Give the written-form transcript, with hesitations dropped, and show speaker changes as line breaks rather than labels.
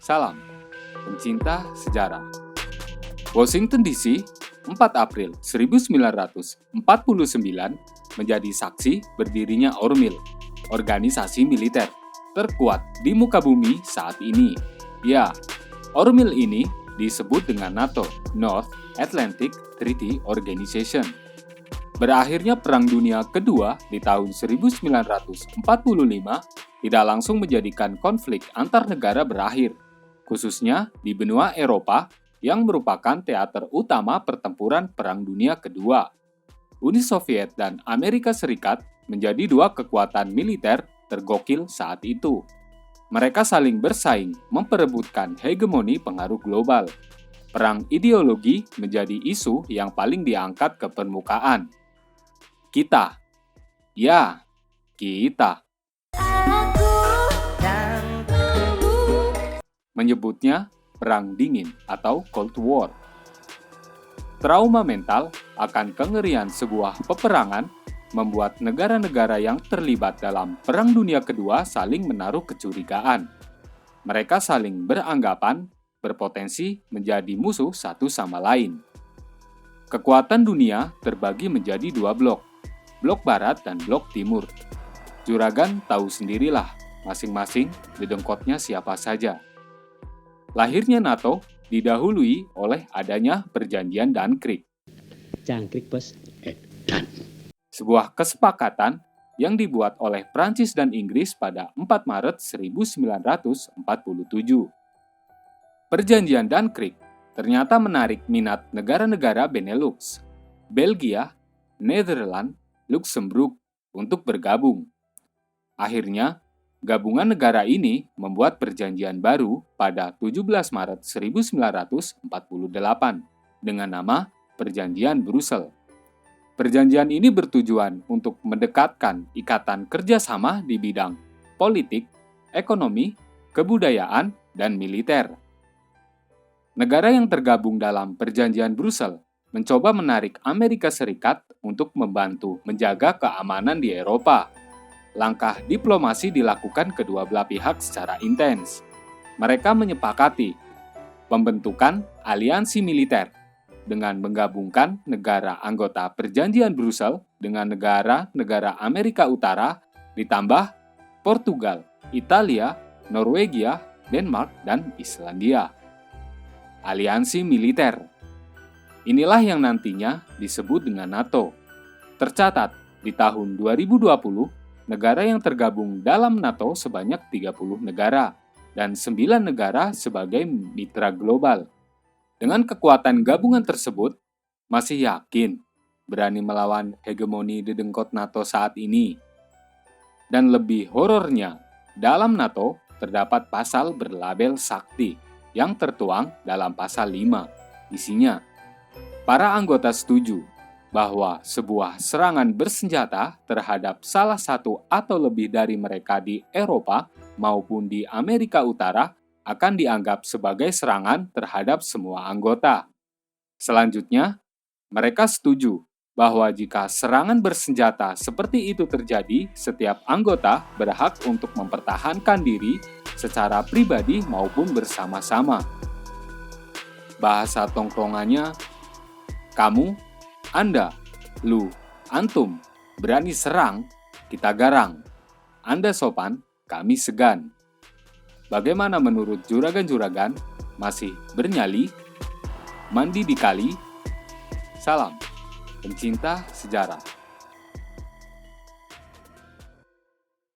Salam, pencinta sejarah. Washington DC, 4 April 1949 menjadi saksi berdirinya ORMIL, organisasi militer terkuat di muka bumi saat ini. Ya, ORMIL ini disebut dengan NATO, North Atlantic Treaty Organization. Berakhirnya Perang Dunia Kedua di tahun 1945 tidak langsung menjadikan konflik antar negara berakhir, khususnya di benua Eropa yang merupakan teater utama pertempuran Perang Dunia Kedua. Uni Soviet dan Amerika Serikat menjadi dua kekuatan militer tergokil saat itu. Mereka saling bersaing memperebutkan hegemoni pengaruh global. Perang ideologi menjadi isu yang paling diangkat ke permukaan. Kita. Ya, kita. Menyebutnya Perang Dingin atau Cold War. Trauma mental akan kengerian sebuah peperangan membuat negara-negara yang terlibat dalam Perang Dunia Kedua saling menaruh kecurigaan. Mereka saling beranggapan berpotensi menjadi musuh satu sama lain. Kekuatan dunia terbagi menjadi dua blok Barat dan Blok Timur. Juragan tahu sendirilah masing-masing dedengkotnya siapa saja. Lahirnya NATO didahului oleh adanya Perjanjian Dunkirk.
Jangkrik, Bos.
Sebuah kesepakatan yang dibuat oleh Prancis dan Inggris pada 4 Maret 1947. Perjanjian Dunkirk ternyata menarik minat negara-negara Benelux, Belgia, Nederland, Luxembourg untuk bergabung. Akhirnya, gabungan negara ini membuat perjanjian baru pada 17 Maret 1948 dengan nama Perjanjian Brussels. Perjanjian ini bertujuan untuk mendekatkan ikatan kerjasama di bidang politik, ekonomi, kebudayaan, dan militer. Negara yang tergabung dalam Perjanjian Brussels mencoba menarik Amerika Serikat untuk membantu menjaga keamanan di Eropa. Langkah diplomasi dilakukan kedua belah pihak secara intens. Mereka menyepakati pembentukan aliansi militer dengan menggabungkan negara anggota Perjanjian Brussels dengan negara-negara Amerika Utara, ditambah Portugal, Italia, Norwegia, Denmark, dan Islandia. Aliansi militer. Inilah yang nantinya disebut dengan NATO. Tercatat di tahun 2020, negara yang tergabung dalam NATO sebanyak 30 negara dan 9 negara sebagai mitra global. Dengan kekuatan gabungan tersebut, masih yakin berani melawan hegemoni dedengkot NATO saat ini? Dan lebih horornya, dalam NATO terdapat pasal berlabel sakti yang tertuang dalam pasal 5. Isinya, para anggota setuju bahwa sebuah serangan bersenjata terhadap salah satu atau lebih dari mereka di Eropa maupun di Amerika Utara akan dianggap sebagai serangan terhadap semua anggota. Selanjutnya, mereka setuju bahwa jika serangan bersenjata seperti itu terjadi, setiap anggota berhak untuk mempertahankan diri secara pribadi maupun bersama-sama. Bahasa tongkrongannya, kamu, Anda, lu, antum, berani serang, kita garang. Anda sopan, kami segan. Bagaimana menurut juragan-juragan? Masih bernyali? Mandi di kali? Salam, pencinta sejarah.